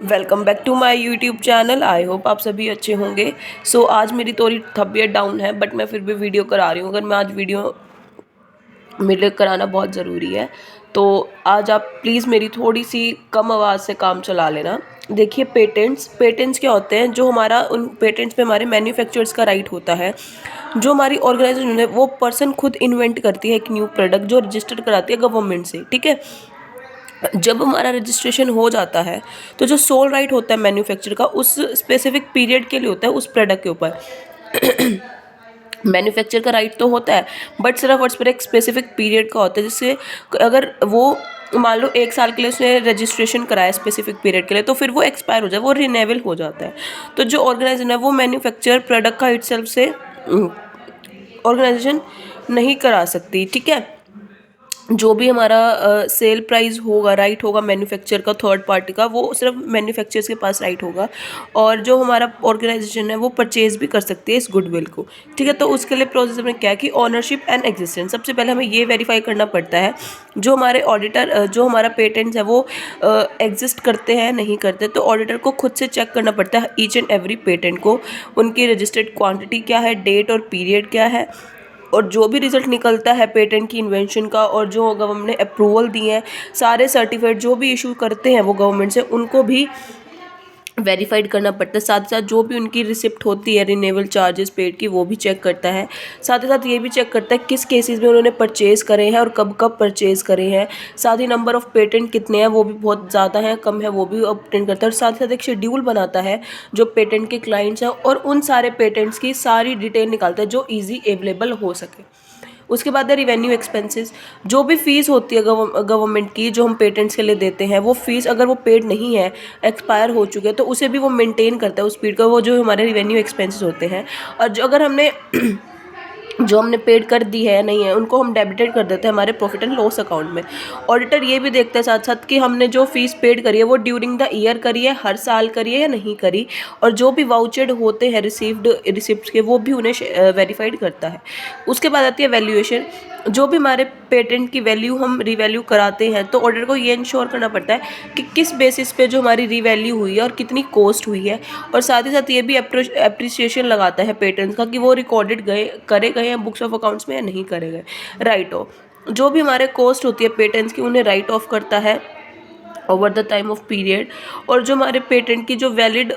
Welcome back to my YouTube channel. I hope आप सभी अच्छे होंगे। आज मेरी थोड़ी तबीयत डाउन है, बट मैं फिर भी वीडियो करा रही हूँ। अगर मैं आज वीडियो मेरे लिए कराना बहुत ज़रूरी है, तो आज आप प्लीज़ मेरी थोड़ी सी कम आवाज़ से काम चला लेना। देखिए, पेटेंट्स क्या होते हैं? जो हमारा उन पेटेंट्स पे हमारे मैन्युफैक्चरर्स का राइट होता है। जो हमारी ऑर्गेनाइजेशन है, वो पर्सन खुद इन्वेंट करती है एक न्यू प्रोडक्ट, जो रजिस्टर्ड कराती है गवर्नमेंट से, ठीक है। जब हमारा रजिस्ट्रेशन हो जाता है, तो जो सोल राइट होता है मैन्युफैक्चर का, उस स्पेसिफिक पीरियड के लिए होता है, उस प्रोडक्ट के ऊपर। मैन्युफैक्चर का राइट तो होता है, बट सिर्फ और सिर्फ एक स्पेसिफिक पीरियड का होता है। जिससे अगर वो मान लो 1 साल के लिए उसने रजिस्ट्रेशन कराया स्पेसिफिक पीरियड के लिए, तो फिर वो एक्सपायर हो जाए, वो रिन्यूएबल हो जाता है। तो जो ऑर्गेनाइजेशन है, वो मैन्युफैक्चर प्रोडक्ट का इटसेल्फ से ऑर्गेनाइजेशन नहीं करा सकती, ठीक है। जो भी हमारा सेल प्राइस होगा, राइट होगा मैन्युफैक्चर का, थर्ड पार्टी का, वो सिर्फ मैन्युफैक्चरर्स के पास राइट होगा। और जो हमारा ऑर्गेनाइजेशन है, वो परचेज भी कर सकती है इस गुडविल को, ठीक है। तो उसके लिए प्रोसेस में क्या है कि ऑनरशिप एंड एग्जिस्टेंस, सबसे पहले हमें ये वेरीफाई करना पड़ता है जो हमारे ऑडिटर, जो हमारा पेटेंट्स है, वो एग्जिस्ट करते हैं नहीं करते। तो ऑडिटर को खुद से चेक करना पड़ता है ईच एंड एवरी पेटेंट को, उनकी रजिस्टर्ड क्वांटिटी क्या है, डेट और पीरियड क्या है। और जो भी रिज़ल्ट निकलता है पेटेंट की इन्वेंशन का, और जो गवर्नमेंट ने अप्रूवल दिए हैं, सारे सर्टिफिकेट जो भी इशू करते हैं वो गवर्नमेंट से, उनको भी वेरीफाइड करना पड़ता है। साथ ही साथ जो भी उनकी रिसिप्ट होती है रिन्यूएबल चार्जेस पेड की, वो भी चेक करता है। साथ ही साथ ये भी चेक करता है किस केसेस में उन्होंने परचेज़ करे हैं और कब कब परचेज़ करे हैं। साथ ही नंबर ऑफ़ पेटेंट कितने हैं, वो भी बहुत ज़्यादा हैं कम है, वो भी ऑब्टेन करता है। और साथ ही साथ एक शेड्यूल बनाता है जो पेटेंट के क्लाइंट्स हैं, और उन सारे पेटेंट्स की सारी डिटेल निकालता है जो ईजी अवेलेबल हो सके। उसके बाद है रिवेन्यू एक्सपेंसेस। जो भी फ़ीस होती है गवर्नमेंट की, जो हम पेटेंट्स के लिए देते हैं, वो फ़ीस अगर वो पेड नहीं है, एक्सपायर हो चुके हैं, तो उसे भी वो मेंटेन करता है उस पीरियड का, वो जो हमारे रिवेन्यू एक्सपेंसेस होते हैं। और जो अगर हमने जो हमने पेड कर दी है या नहीं है, उनको हम डेबिटेड कर देते हैं हमारे प्रॉफिट एंड लॉस अकाउंट में। ऑडिटर ये भी देखता है साथ साथ कि हमने जो फीस पेड करी है, वो ड्यूरिंग द ईयर करी है, हर साल करी है या नहीं करी। और जो भी वाउचर्ड होते हैं रिसीव्ड रिसिप्ट के, वो भी उन्हें वेरीफाइड करता है। उसके बाद आती है वैल्यूएशन। जो भी हमारे पेटेंट की वैल्यू हम रीवैल्यू कराते हैं, तो ऑडिटर को ये इंश्योर करना पड़ता है कि किस बेसिस पे जो हमारी रीवैल्यू हुई है और कितनी कॉस्ट हुई है। और साथ ही साथ ये भी अप्रिसिएशन लगाता है पेटेंट्स का कि वो रिकॉर्डेड करे गए हैं बुक्स ऑफ अकाउंट्स में या नहीं करे गए। राइट ऑफ जो भी हमारे कॉस्ट होती है पेटेंट्स की, उन्हें राइट ऑफ करता है over the time of period. और जो हमारे पेटेंट की जो वैलिड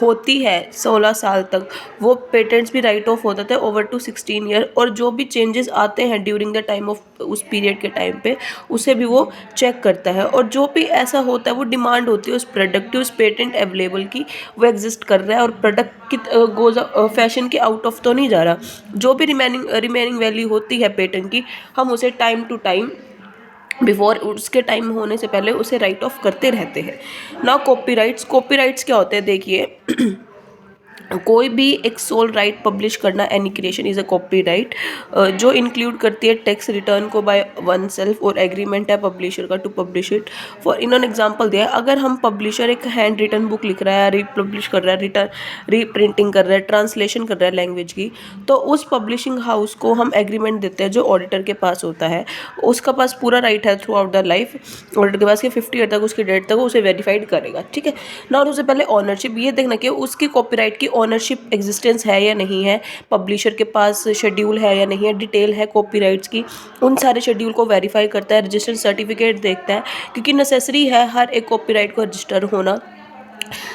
होती है 16 साल तक, वो पेटेंट्स भी राइट ऑफ होता था ओवर टू 16 ईयर। और जो भी चेंजेस आते हैं ड्यूरिंग द टाइम ऑफ उस पीरियड के टाइम पे, उसे भी वो चेक करता है। और जो भी ऐसा होता है, वो डिमांड होती है उस प्रोडक्ट की, उस पेटेंट अवेलेबल की, वो एग्जिस्ट कर रहा है और प्रोडक्ट की गोज फैशन के आउट ऑफ तो नहीं जा रहा। जो भी रिमेनिंग वैल्यू होती है पेटेंट की, हम उसे टाइम टू टाइम, बिफोर उसके टाइम होने से पहले, उसे राइट ऑफ करते रहते हैं ना। कॉपीराइट्स क्या होते हैं? देखिए, कोई भी एक सोल राइट पब्लिश करना, any creation is a copyright, जो इंक्लूड करती है टैक्स रिटर्न को बाय वन सेल्फ, और एग्रीमेंट है पब्लिशर का टू पब्लिश इट। फॉर इन्होंने एग्जांपल दिया है, अगर हम पब्लिशर एक हैंड रिटन बुक लिख रहा है, रीपब्लिश कर रहा है, रीप्रिंटिंग कर रहा है, ट्रांसलेशन कर रहा है लैंग्वेज की, तो उस पब्लिशिंग हाउस को हम एग्रीमेंट देते हैं जो ऑडिटर के पास होता है। उसका पास पूरा राइट है through out the life. Auditor के पास कि 50 ईयर तक, उसकी डेट तक उसे वेरीफाइड करेगा, ठीक है ना। और उससे पहले ऑनरशिप, ये देखना कि उसकी कॉपीराइट की ऑनरशिप एग्जिस्टेंस है या नहीं है, पब्लिशर के पास शेड्यूल है या नहीं है, डिटेल है कॉपीराइट्स की, उन सारे शेड्यूल को वेरीफाई करता है। रजिस्ट्रेशन सर्टिफिकेट देखता है, क्योंकि नेसेसरी है हर एक कॉपीराइट को रजिस्टर होना।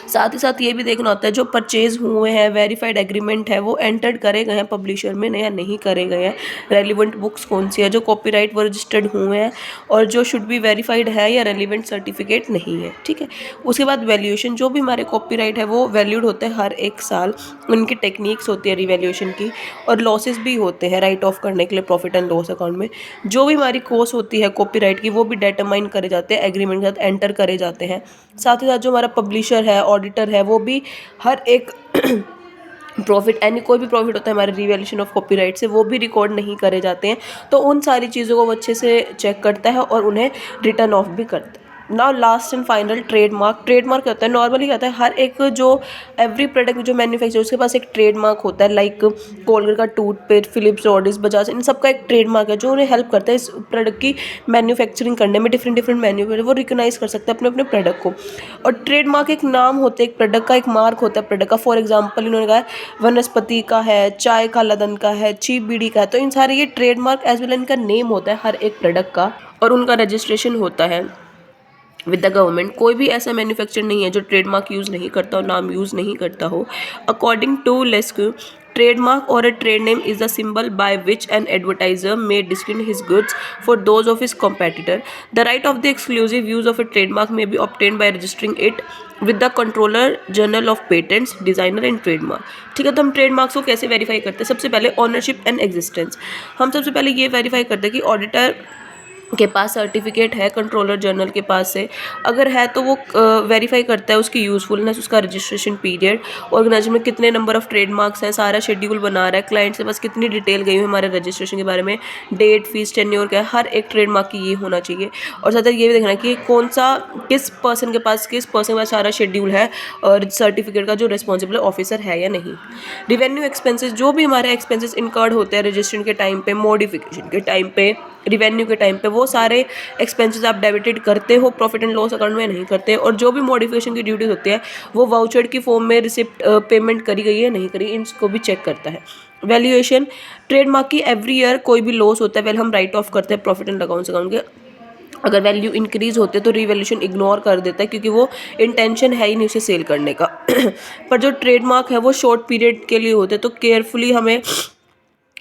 साथ ही साथ ये भी देखना होता है जो परचेज हुए हैं, वेरीफाइड एग्रीमेंट है, वो एंटर्ड करे गए हैं पब्लिशर में या नहीं करे गए हैं। रेलिवेंट बुक्स कौन सी है, जो कॉपीराइट वो रजिस्टर्ड हुए हैं और जो शुड बी वेरीफाइड है या रेलिवेंट सर्टिफिकेट नहीं है, ठीक है। उसके बाद वैल्यूएशन, जो भी हमारे कॉपीराइट है वो वैल्यूड होते हैं हर एक साल, उनकी टेक्निक्स होती है रिवैल्यूएशन की। और लॉसेस भी होते हैं राइट ऑफ करने के लिए प्रॉफिट एंड लॉस अकाउंट में। जो भी हमारी कॉस्ट होती है कॉपीराइट की, वो भी डिटरमाइन करे जाते हैं, एग्रीमेंट के साथ एंटर करे जाते हैं। साथ ही साथ जो हमारा पब्लिशर है, ऑडिटर है, वो भी हर एक प्रॉफिट, एनी कोई भी प्रॉफिट होता है हमारे रिवैल्यूएशन ऑफ कॉपीराइट से, वो भी रिकॉर्ड नहीं करे जाते हैं। तो उन सारी चीज़ों को वो अच्छे से चेक करता है और उन्हें रिटर्न ऑफ भी करता है। Now last and final trademark. Trademark क्या होता है, नॉर्मली क्या होता है, हर एक जो एवरी प्रोडक्ट जो मैन्युफैक्चर उसके पास एक ट्रेडमार्क होता है, लाइक कोलगेट का टूथपेस्ट, फिलिप्स, रॉडिस, बजाज, इन सब का एक ट्रेडमार्क है जो उन्हें हेल्प करता है इस प्रोडक्ट की मैन्युफैक्चरिंग करने में। डिफरेंट डिफरेंट मैन्यू वो रिकॉग्नाइज कर सकते हैं अपने अपने प्रोडक्ट को। और ट्रेडमार्क एक नाम होता है, एक प्रोडक्ट का एक मार्क होता है प्रोडक्ट का। फॉर एग्जाम्पल इन्होंने कहा है वनस्पति का है, चाय का लदन का है, चीप बीड़ी का है, तो इन सारे ये ट्रेडमार्क एज वेल इनका नेम होता है हर एक प्रोडक्ट का, और उनका रजिस्ट्रेशन होता है विद द गवर्नमेंट। कोई भी ऐसा मैन्युफैक्चर नहीं है जो ट्रेडमार्क यूज़ नहीं करता हो, नाम यूज़ नहीं करता हो। अकॉर्डिंग टू लेस्क्यू, trademark or a trade name is the symbol by which an advertiser may distinguish his goods for those of his competitor. The right of the exclusive use of a trademark may be obtained by registering it with the Controller General of Patents, Designer and Trademark। ठीक है, तो हम trademarks को कैसे verify करते हैं? सबसे पहले ऑनरशिप एंड एग्जिस्टेंस। हम सबसे पहले ये वेरीफाई करते हैं कि ऑडिटर के पास सर्टिफिकेट है कंट्रोलर जनरल के पास से, अगर है तो वो वेरीफाई करता है उसकी यूज़फुलनेस, उसका रजिस्ट्रेशन पीरियड, ऑर्गेनाइजेशन में कितने नंबर ऑफ ट्रेडमार्क्स हैं, सारा शेड्यूल बना रहा है, क्लाइंट से बस कितनी डिटेल गई हुई है हमारे रजिस्ट्रेशन के बारे में, डेट, फीस, टेन्योर क्या है, हर एक ट्रेडमार्क की ये होना चाहिए। और साथ ही ये भी देखना है कि कौन सा किस पर्सन के पास सारा शेड्यूल है और सर्टिफिकेट का जो रिस्पॉन्सिबल ऑफिसर है या नहीं। रिवेन्यू एक्सपेंसेस, जो भी हमारे एक्सपेंसेस इनकर्ड होते हैं रजिस्ट्रेशन के टाइम पे, मॉडिफिकेशन के टाइम पे, रिवेन्यू के टाइम पे, वो सारे एक्सपेंसेस आप डेबिटेड करते हो प्रॉफिट एंड लॉस अकाउंट में, नहीं करते। और जो भी मॉडिफिकेशन की ड्यूटीज होती है वो वाउचर की फॉर्म में रिसिप्ट पेमेंट करी गई है नहीं करी, इनको भी चेक करता है। वैल्यूएशन, ट्रेडमार्क की एवरी ईयर कोई भी लॉस होता है वेल हम राइट ऑफ करते हैं प्रॉफिट एंड अकाउंट्स अकाउंट के। अगर वैल्यू इंक्रीज होते तो रिवैल्यूएशन इग्नोर कर देता है क्योंकि वो इंटेंशन है ही नहीं उसे सेल करने का। पर जो ट्रेडमार्क है वो शॉर्ट पीरियड के लिए होते हैं, तो केयरफुली हमें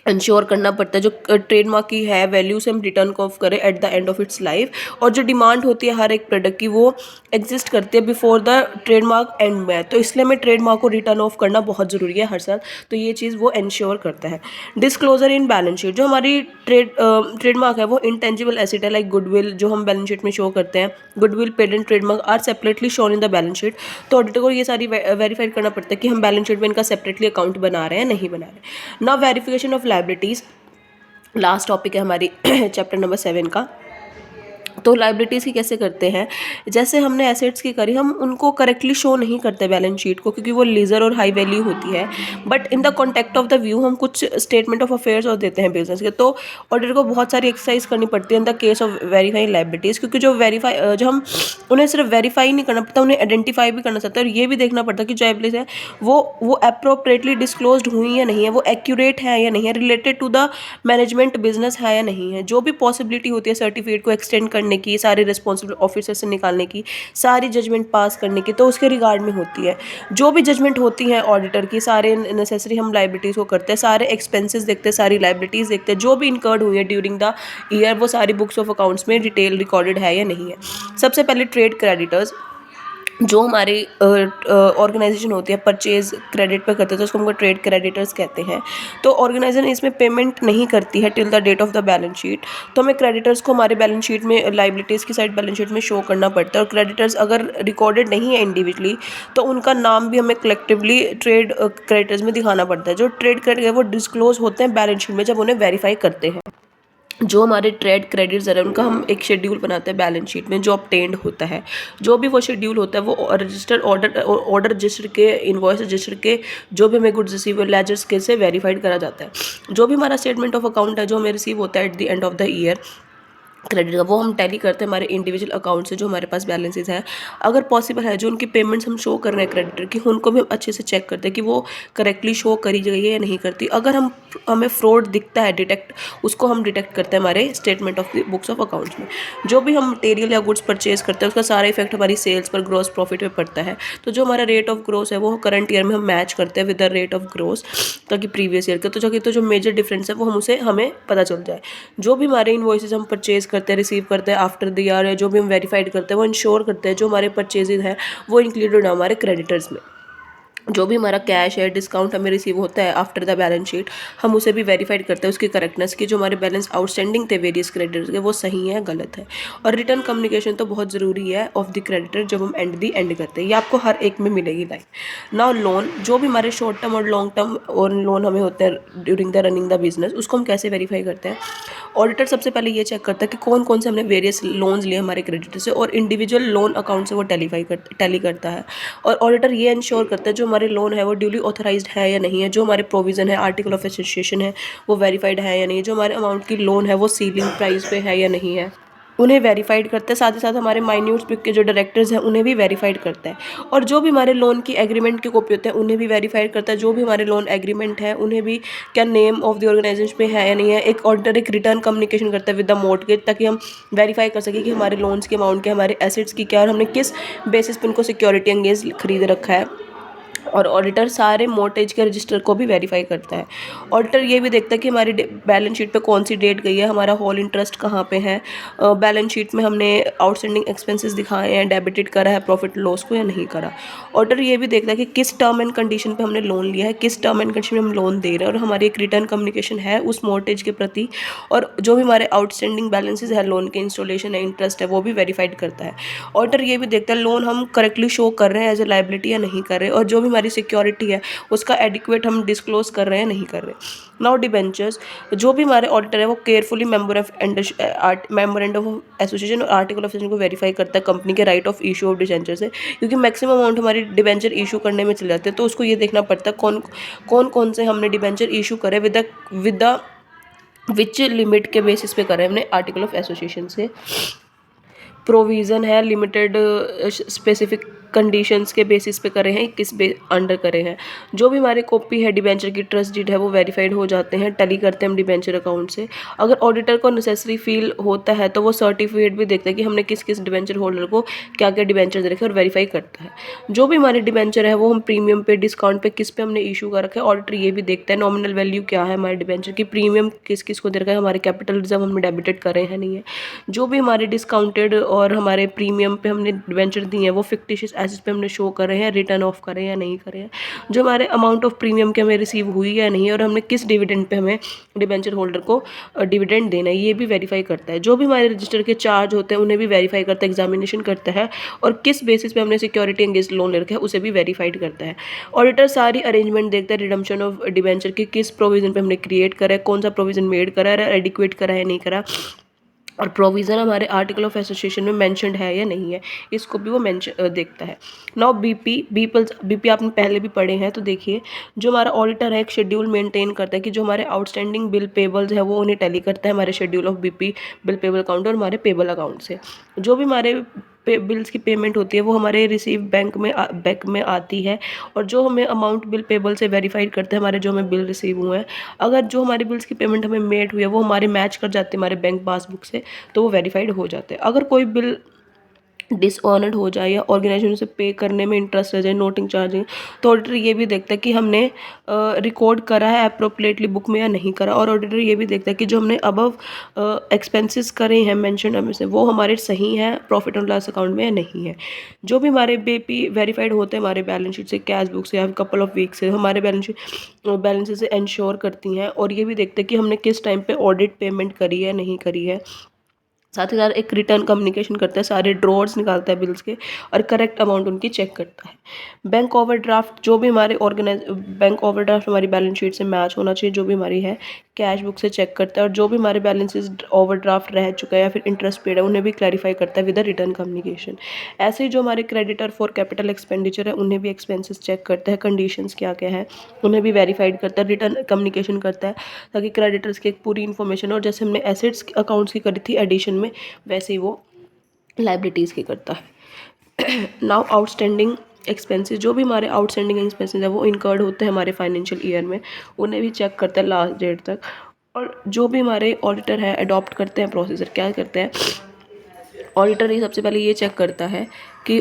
इंश्योर करना पड़ता है जो ट्रेडमार्क की है वैल्यू से हम रिटर्न को ऑफ करें at the end of its life. और जो डिमांड होती है हर एक प्रोडक्ट की वो एग्जिस्ट करती है बिफोर द ट्रेडमार्क एंड में, तो इसलिए हमें ट्रेडमार्क को रिटर्न ऑफ करना बहुत ज़रूरी है हर साल, तो ये चीज़ वो इंश्योर करता है। डिस्क्लोजर इन बैलेंस शीट, जो हमारी ट्रेडमार्क है वो इंटेंजिबल एसेट है, लाइक गुडविल जो हम बैलेंस शीट में शो करते हैं, goodwill, patent, trademark are separately shown in the balance sheet. तो ऑडिटर को ये सारी वेरीफाई करना पड़ता है कि हम बैलेंस शीट में इनका सेपरेटली अकाउंट बना रहे हैं नहीं बना रहे। Now verification of liabilities, last topic है हमारी चैप्टर नंबर 7 का। तो लाइबिलिटीज़ की कैसे करते हैं, जैसे हमने एसेट्स की करी, हम उनको करेक्टली शो नहीं करते बैलेंस शीट को क्योंकि वो लीजर और हाई वैल्यू होती है, but in the contact of the view हम कुछ स्टेटमेंट ऑफ अफेयर्स और देते हैं बिजनेस के। तो ऑडिटर को बहुत सारी एक्सरसाइज करनी पड़ती है in the case of verifying liabilities, क्योंकि जो हम उन्हें सिर्फ वेरीफाई नहीं करना पड़ता, उन्हें आइडेंटिफाई भी करना चाहते हैं। और ये भी देखना पड़ता है कि जो लाइबिलिटीज़ है वो अप्रोप्रिएटली डिस्क्लोज्ड हुई या नहीं है, वो एक्यूरेट है या नहीं है, related to the management business है या नहीं है। जो भी पॉसिबिलिटी होती है सर्टिफिकेट को एक्सटेंड करने की, सारे रिस्पॉन्सिबल ऑफिसर से निकालने की, सारी जजमेंट पास करने की, तो उसके रिगार्ड में होती है। जो भी जजमेंट होती है ऑडिटर की, सारे नेसेसरी हम लाइबिलिटीज़ को करते हैं, सारे एक्सपेंसेस देखते हैं, सारी लाइबिलिटीज़ देखते हैं, जो भी इनकर्ड हुई है ड्यूरिंग द ईयर वो सारी बुक्स ऑफ अकाउंट्स में डिटेल रिकॉर्डेड है या नहीं है। सबसे पहले ट्रेड क्रेडिटर्स, जो हमारी ऑर्गेनाइजेशन होती है परचेज क्रेडिट पे करते हैं तो उसको हमको ट्रेड क्रेडिटर्स कहते हैं। तो ऑर्गेनाइजेशन इसमें पेमेंट नहीं करती है till the date of the balance sheet, तो हमें क्रेडिटर्स को हमारे बैलेंस शीट में, लाइबिलिटीज़ की साइड बैलेंस शीट में शो करना पड़ता है। और क्रेडिटर्स अगर रिकॉर्डेड नहीं है इंडिविजुअली तो उनका नाम भी हमें कलेक्टिवली ट्रेड क्रेडिटर्स में दिखाना पड़ता है। जो ट्रेड क्रेडिटर वो डिस्क्लोज होते हैं बैलेंस शीट में जब उन्हें वेरीफाई करते हैं। जो हमारे ट्रेड क्रेडिट्स है उनका हम एक शेड्यूल बनाते हैं बैलेंस शीट में जो ऑब्टेन्ड होता है। जो भी वो शेड्यूल होता है वो रजिस्टर्ड ऑर्डर रजिस्टर के, इनवॉइस रजिस्टर के, जो भी हमें गुड्स रिसीव लेजर्स के से वेरीफाइड करा जाता है। जो भी हमारा स्टेटमेंट ऑफ अकाउंट है जो हमें रिसीव होता है at the end of the year credit का, वो हम टैली करते हैं हमारे इंडिविजुअल अकाउंट से जो हमारे पास बैलेंसेस हैं। अगर पॉसिबल है जो उनकी पेमेंट्स हम शो कर रहे हैं क्रेडिटर की, उनको भी हम अच्छे से चेक करते हैं कि वो करेक्टली शो करी गई है या नहीं करती। अगर हमें फ्रॉड दिखता है उसको हम डिटेक्ट करते हैं हमारे statement of books of accounts में। जो भी हम मटेरियल या गुड्स परचेज करते हैं उसका सारा इफेक्ट हमारी सेल्स पर, ग्रॉस प्रॉफिट पे पड़ता है। तो जो हमारा रेट ऑफ ग्रोथ है वो करंट ईयर में हम मैच करते हैं with the rate of growth ताकि प्रीवियस ईयर का, तो जो मेजर डिफरेंस है वो हमें पता चल जाए। जो भी हमारे इनवॉइसेस हम परचेज करते हैं, रिसीव करते हैं आफ्टर द ईयर, जो भी हम वेरीफाइड करते हैं वो इंश्योर करते हैं जो हमारे परचेजेज हैं वो इंक्लूडेड है हमारे क्रेडिटर्स में। जो भी हमारा कैश है, डिस्काउंट हमें रिसीव होता है आफ्टर द बैलेंस शीट, हम उसे भी वेरीफाइड करते हैं उसकी करेक्टनेस की, जो हमारे बैलेंस आउटस्टैंडिंग थे वेरियस क्रेडिटर्स के वो सही है गलत है। और रिटर्न कम्युनिकेशन तो बहुत ज़रूरी है ऑफ द क्रेडिटर जब हम एंड करते हैं, ये आपको हर एक में मिलेगी लाइन। नाउ लोन, जो भी हमारे शॉर्ट टर्म और लॉन्ग टर्म और लोन हमें होते हैं during the running the business, उसको हम कैसे वेरीफाई करते हैं। ऑडिटर सबसे पहले ये चेक करता है कि कौन कौन से हमने वेरियस लोन्स लिए हमारे क्रेडिटर से, और इंडिविजुअल लोन अकाउंट से वो टैली करता है। और ऑडिटर ये इंश्योर करता है जो हमारे लोन है वो ड्यूली ऑथराइज्ड है या नहीं है, जो हमारे प्रोविज़न है, आर्टिकल ऑफ एसोसिएशन है वो वेरीफाइड है या नहीं, जो हमारे अमाउंट की लोन है वो सीलिंग प्राइस पे है या नहीं है, उन्हें वेरीफाइड करते हैं। साथ ही साथ हमारे माइन्यूट पिक के जो डायरेक्टर्स हैं उन्हें भी वेरीफाइड करता है। और जो भी हमारे लोन की एग्रीमेंट की कॉपी होते हैं उन्हें भी वेरीफाइड करता है। जो भी हमारे लोन एग्रीमेंट है उन्हें भी क्या नेम ऑफ द ऑर्गेनाइजेशन पे है या नहीं है। एक ऑडिटर एक रिटर्न कम्युनिकेशन करता है विद द मॉर्टगेज, ताकि हम वेरीफाई कर सकें कि हमारे लोन्स के अमाउंट क्या, हमारे एसेट्स की क्या, और हमने किस बेसिस पे उनको सिक्योरिटी एंगेज खरीद रखा है। और ऑडिटर सारे मोर्टेज के रजिस्टर को भी वेरीफाई करता है। ऑडिटर ये भी देखता है कि हमारी बैलेंस शीट पे कौन सी डेट गई है, हमारा होल इंटरेस्ट कहाँ पे है, बैलेंस शीट में हमने आउटस्टैंडिंग एक्सपेंसेस दिखाए हैं, डेबिटेड करा है प्रॉफिट लॉस को या नहीं करा। ऑडिटर ये भी देखता है कि किस टर्म एंड कंडीशन पे हमने लोन लिया है, किस टर्म एंड कंडीशन में हम लोन दे रहे हैं, और हमारी एक रिटर्न कम्युनिकेशन है उस मोर्टेज के प्रति। और जो भी हमारे आउटस्टैंडिंग बैलेंसेज है, लोन के इंस्टॉलेशन है, इंटरेस्ट है, वो भी वेरीफाइड करता है। ऑडिटर ये भी देखता है लोन हम करेक्टली शो कर रहे हैं एज ए लाइबिलिटी या नहीं कर रहे, और जो भी हमारी सिक्योरिटी है उसका एडिक्वेट हम डिस्क्लोज कर रहे हैं नहीं कर रहे। नाउ डिबेंचर्स, जो भी हमारे ऑडिटर है वो केयरफुली मेमोरेंडम ऑफ एसोसिएशन और आर्टिकल ऑफ एसोसिएशन को वेरीफाई करता है कंपनी के right of issue of debenture से, क्योंकि मैक्सिमम अमाउंट हमारी डिबेंचर इशू करने में चले जाते हैं। तो उसको ये देखना पड़ता है कौन से हमने डिबेंचर इशू करे विद द विच लिमिट के बेसिस पे करें हमने आर्टिकल ऑफ एसोसिएशन से। प्रोविज़न है लिमिटेड स्पेसिफिक कंडीशंस के बेसिस पे करे हैं, किस अंडर करे हैं। जो भी हमारी कॉपी है डिबेंचर की, ट्रस्ट डीड है, वो वेरीफाइड हो जाते हैं, टैली करते हैं हम डिबेंचर अकाउंट से। अगर ऑडिटर को नेसेसरी फील होता है तो वो सर्टिफिकेट भी देखता है कि हमने किस किस डिबेंचर होल्डर को क्या क्या डिबेंचर दे रखे और वेरीफाई करता है। जो भी हमारे डिबेंचर है वो हम प्रीमियम पे, डिस्काउंट पे, किस पे हमने इशू कर रखा है, ऑडिटर ये भी देखता है नॉमिनल वैल्यू क्या है हमारे डिबेंचर की, प्रीमियम किस किस को दे रखा है, हमारे कैपिटल रिजर्व हमने डेबिटेड करे हैं नहीं है। जो भी हमारे डिस्काउंटेड और हमारे प्रीमियम पे हमने डिबेंचर दिए हैं वो फिक्टिशियस एसेट्स पे हमने शो कर रहे हैं, रिटर्न ऑफ करें या नहीं करें। जो हमारे अमाउंट ऑफ प्रीमियम के हमें रिसीव हुई या नहीं, और हमने किस डिविडेंड पे हमें डिबेंचर होल्डर को डिविडेंड देना है, ये भी वेरीफाई करता है। जो भी हमारे रजिस्टर के चार्ज होते हैं उन्हें भी वेरीफाई करता है, एग्जामिनेशन करता है, और किस बेसिस पे हमने सिक्योरिटी एंगेज लोन ले रखा है उसे भी वेरीफाइड करता है। ऑडिटर सारी अरेंजमेंट देखता है रिडम्पशन ऑफ डिबेंचर की, किस प्रोविजन पे हमने क्रिएट करा है, कौन सा प्रोविजन मेड करा है, एडिक्वेट करा है नहीं करा, और प्रोविज़न हमारे आर्टिकल ऑफ एसोसिएशन में मेंशन्ड है या नहीं है, इसको भी वो मेंशन देखता है। नाउ बीपी आपने पहले भी पढ़े हैं, तो देखिए जो हमारा ऑडिटर है एक शेड्यूल मेंटेन करता है कि जो हमारे आउटस्टैंडिंग बिल पेबल्स है वो उन्हें टैली करता है हमारे schedule of BP bill payable account और हमारे पेबल अकाउंट से। जो भी हमारे बिल्स की पेमेंट होती है वो हमारे रिसीव बैंक में आती है, और जो हमें अमाउंट बिल पेबल से वेरीफाइड करते हैं हमारे जो हमें बिल रिसीव हुए हैं। अगर जो हमारे बिल्स की पेमेंट हमें मेड हुई है वो हमारे मैच कर जाते हैं हमारे बैंक पासबुक से, तो वो वेरीफाइड हो जाते हैं। अगर कोई बिल डिसऑनर्ड हो जाए या ऑर्गेनाइजेशन से पे करने में इंटरेस्ट रह जाए, नोटिंग चार्जिंग, तो ऑडिटर ये भी देखता है कि हमने रिकॉर्ड करा है अप्रोप्रिएटली बुक में या नहीं करा। और ऑडिटर ये भी देखता है कि जो हमने अबव एक्सपेंसेस करे हैं मेंशन में से वो हमारे सही हैं प्रॉफिट एंड लॉस अकाउंट में या नहीं है। जो भी हमारे बीपी वेरीफाइड होते हैं हमारे बैलेंस शीट से, कैश बुक से या कपल ऑफ वीक से, हमारे बैलेंस से इंश्योर करती हैं, और ये भी देखते हैं कि हमने किस टाइम पे ऑडिट पेमेंट करी है नहीं करी है। साथ ही साथ एक रिटर्न कम्युनिकेशन करता है, सारे ड्रॉर्स निकालता है बिल्स के, और करेक्ट अमाउंट उनकी चेक करता है। बैंक ओवरड्राफ्ट, जो भी हमारे बैंक ओवरड्राफ्ट हमारी बैलेंस शीट से मैच होना चाहिए, जो भी हमारी है कैश बुक से चेक करता है, और जो भी हमारे बैलेंसेस ओवरड्राफ्ट रह चुका है या फिर इंटरेस्ट पेड है उन्हें भी क्लैरिफाई करता है विद द रिटर्न कम्युनिकेशन। ऐसे ही जो हमारे क्रेडिटर फॉर कैपिटल एक्सपेंडिचर है उन्हें भी एक्सपेंसेस चेक करता है, कंडीशंस क्या क्या है उन्हें भी वेरीफाइड करता है, रिटर्न कम्युनिकेशन करता है, ताकि क्रेडिटर्स की एक पूरी इन्फॉर्मेशन, और जैसे हमने एसेट्स अकाउंट्स की करी थी एडिशन में, वैसे ही वो लाइबिलिटीज़ की करता है। नाउ आउटस्टैंडिंग एक्सपेंसेस, जो भी हमारे आउटस्टैंडिंग एक्सपेंसेस है वो इनकर्ड होते हैं हमारे फाइनेंशियल ईयर में, उन्हें भी चेक करता है लास्ट डेट तक। और जो भी हमारे ऑडिटर है अडॉप्ट करते हैं प्रोसीजर, क्या करते हैं ऑडिटर, ये सबसे पहले ये चेक करता है कि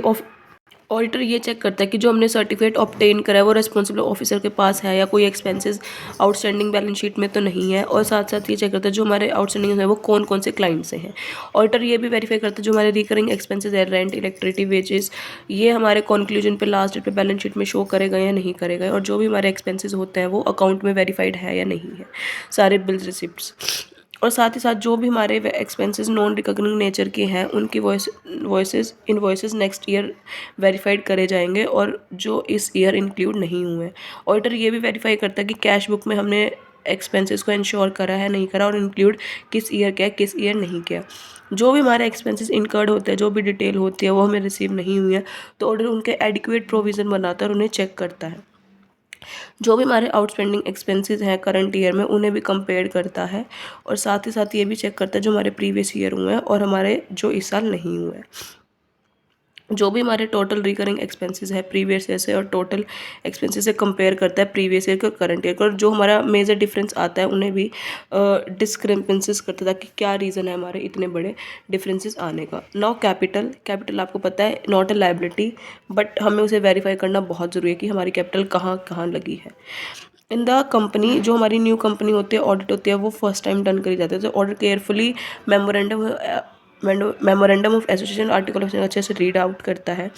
ऑडिटर ये चेक करता है कि जो हमने सर्टिफिकेट ऑब्टेन करा है वो रिस्पॉन्सिबल ऑफिसर के पास है या कोई एक्सपेंसेस आउटस्टैंडिंग बैलेंस शीट में तो नहीं है, और साथ साथ ये चेक करता है जो हमारे आउटस्टैंडिंग है वो कौन कौन से क्लाइंट से हैं। ऑडिटर ये भी वेरीफाई करता है जो हमारे रिकरिंग एक्सपेंसेस है, रेंट, इलेक्ट्रिसिटी, वेजेस, ये हमारे कंक्लूजन पे लास्ट डेट पे बैलेंस शीट में शो करे गए या नहीं करे गए, और जो भी हमारे एक्सपेंसेस होते हैं वो अकाउंट में वेरीफाइड है या नहीं है, सारे बिल्स रिसिप्ट्स। और साथ ही साथ जो भी हमारे एक्सपेंसेस नॉन रिकरिंग नेचर के हैं उनकी इनवॉइसेस नेक्स्ट ईयर वेरीफाइड करे जाएंगे, और जो इस ईयर इंक्लूड नहीं हुए। ऑडिटर ये भी वेरीफाई करता है कि कैश बुक में हमने एक्सपेंसेस को इंश्योर करा है नहीं करा, और इंक्लूड किस ईयर किया किस ईयर नहीं किया। जो भी हमारे एक्सपेंसेस इनकर्ड होते हैं, जो भी डिटेल होती है वो हमें रिसीव नहीं हुई है, तो ऑडिटर उनके एडिक्वेट प्रोविज़न बनाता है और उन्हें चेक करता है। जो भी हमारे आउटस्टैंडिंग एक्सपेंसेस हैं करंट ईयर में उन्हें भी कंपेयर करता है, और साथ ही साथ ये भी चेक करता है जो हमारे प्रीवियस ईयर हुए हैं और हमारे जो इस साल नहीं हुए हैं। जो भी हमारे टोटल रिकरिंग एक्सपेंसेस है प्रीवियस ईयर से और टोटल एक्सपेंसेस से कंपेयर करता है प्रीवियस ईयर के और करंट ईयर को, और जो हमारा मेजर डिफरेंस आता है उन्हें भी डिस्क्रिपेंसीज करता था कि क्या रीज़न है हमारे इतने बड़े डिफरेंसेस आने का। नाउ कैपिटल आपको पता है नॉट अ लायबिलिटी, बट हमें उसे वेरीफाई करना बहुत ज़रूरी है कि हमारी कैपिटल कहाँ कहाँ लगी है। इन द कंपनी जो हमारी न्यू कंपनी होती है ऑडिट होती है वो फर्स्ट टाइम डन करी जाती है, तो audit carefully memorandum of association article of अच्छे से रीड आउट करता है,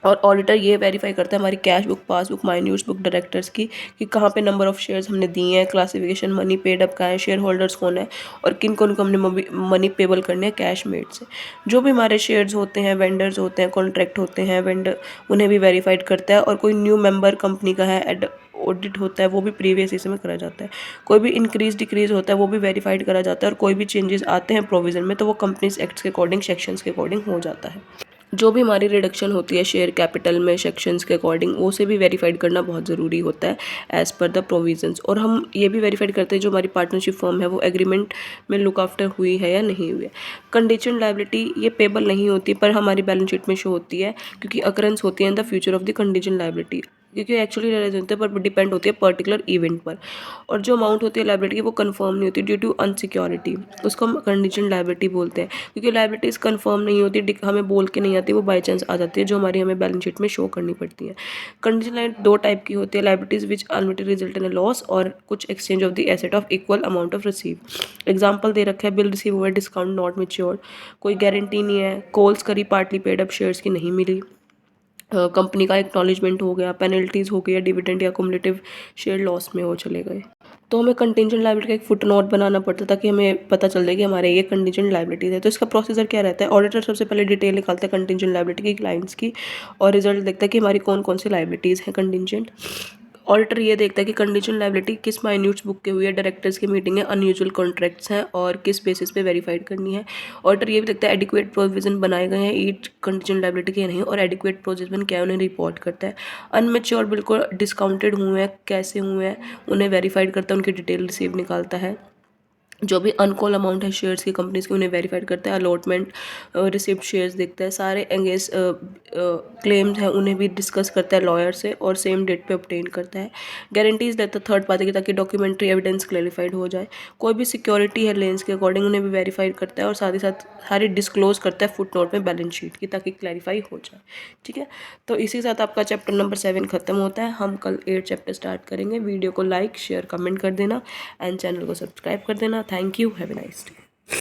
और ऑडिटर ये वेरीफाई करता है हमारी cash book, passbook, minutes book directors की कि कहाँ पे नंबर ऑफ शेयर्स हमने दिए हैं, क्लासिफिकेशन, मनी पेड अप का है, शेयर होल्डर्स कौन है, और किन कौन को हमने मनी पेबल करने हैं कैश मेड से। जो भी हमारे शेयर्स होते हैं, वेंडर्स होते हैं, कॉन्ट्रैक्ट होते हैं, वेंडर उन्हें भी वेरीफाइड करता है, और कोई न्यू मेंबर कंपनी का है ऑडिट होता है वो भी प्रीवियस ईयर में करा जाता है। कोई भी इंक्रीज डिक्रीज होता है वो भी वेरीफाइड करा जाता है, और कोई भी चेंजेस आते हैं प्रोविज़न में तो वो कंपनीज एक्ट्स के अकॉर्डिंग, सेक्शंस के अकॉर्डिंग हो जाता है। जो भी हमारी रिडक्शन होती है शेयर कैपिटल में सेक्शंस के अकॉर्डिंग वो से भी वेरीफाइड करना बहुत ज़रूरी होता है एज़ पर द प्रोविजंस। और हम ये भी वेरीफाइड करते हैं जो हमारी पार्टनरशिप फॉर्म है वो एग्रीमेंट में लुक आफ्टर हुई है या नहीं हुई है। कंडीशन लायबिलिटी ये पेबल नहीं होती पर हमारी बैलेंस शीट में शो होती है क्योंकि अकरेंस होती है in the future of the condition liability, क्योंकि एक्चुअली रियलाइज होते हैं पर डिपेंड होती है पर्टिकुलर इवेंट पर। और जो अमाउंट होती है लायबिलिटी की वो कंफर्म नहीं होती ड्यू टू अनसिक्योरिटी, उसको हम कंडीशन लायबिलिटी बोलते हैं, क्योंकि लायबिलिटीज कंफर्म नहीं होती, हमें बोल के नहीं आती, वो बाई चांस आ जाती है जो हमारी हमें बैलेंस शीट में शो करनी पड़ती है। कंडीशन लायबिलिटी दो टाइप की होती है, liabilities which ultimately result in a loss और कुछ exchange of the asset of equal amount of receive. Example दे रखा है बिल रिसीव हुआ डिस्काउंट नॉट मेच्योर्ड, कोई गारंटी नहीं है, कॉल्स करी पार्टली पेड अप शेयर्स की नहीं मिली, कंपनी का एक्नॉलेजमेंट हो गया, पेनल्टीज हो गई, या डिविडेंड या कुमुलेटिव शेयर लॉस में हो चले गए। तो हमें कंटिंजेंट लायबिलिटी का एक फुट नोट बनाना पड़ता है ताकि हमें पता चल जाए कि हमारे ये कंटिंजेंट लायबिलिटीज है। तो इसका प्रोसीजर क्या रहता है, ऑडिटर सबसे पहले डिटेल निकालता है कंटिंजेंट लायबिलिटी की क्लाइंट्स की, और रिजल्ट देखता है कि हमारी कौन कौन सी लायबिलिटीज़ हैं कंटिंजेंट। ऑडिटर ये देखता है कि कंडीशन लायबिलिटी किस माइन्यूट्स बुक के हुई है, डायरेक्टर्स की मीटिंग है, अनयूजुअल कॉन्ट्रैक्ट्स हैं और किस बेसिस पे वेरीफाइड करनी है। ऑडिटर ये भी देखता है एडिक्वेट प्रोविजन बनाए गए हैं ईच कंडीशन लायबिलिटी के नहीं, और एडिक्वेट प्रोविजन क्या है उन्हें रिपोर्ट करता है। अनमेच्योर बिल्कुल डिस्काउंटेड हुए हैं कैसे हुए हैं उन्हें वेरीफाइड करता है, उनकी डिटेल रिसीव निकालता है। जो भी अनकॉल अमाउंट है शेयर्स की कंपनीज की उन्हें वेरीफाइड करता है। अलॉटमेंट रिसिप्ट शेयर्स देखता है, सारे एंगेज क्लेम्स हैं उन्हें भी डिस्कस करता है लॉयर से और सेम डेट पे ऑब्टेन करता है। गारंटीज देता है थर्ड पार्टी की ताकि डॉक्यूमेंट्री एविडेंस क्लैरिफाइड हो जाए। कोई भी सिक्योरिटी है लेंस के अकॉर्डिंग उन्हें भी वेरीफाइड करता है, और साथ ही साथ सारी डिस्क्लोज करता है फुट नोट में बैलेंस शीट की ताकि क्लैरिफाई हो जाए। ठीक है, तो इसी के साथ आपका चैप्टर नंबर 7 खत्म होता है। हम कल 8 चैप्टर स्टार्ट करेंगे। वीडियो को लाइक शेयर कमेंट कर देना एंड चैनल को सब्सक्राइब कर देना। Thank you, have a nice day.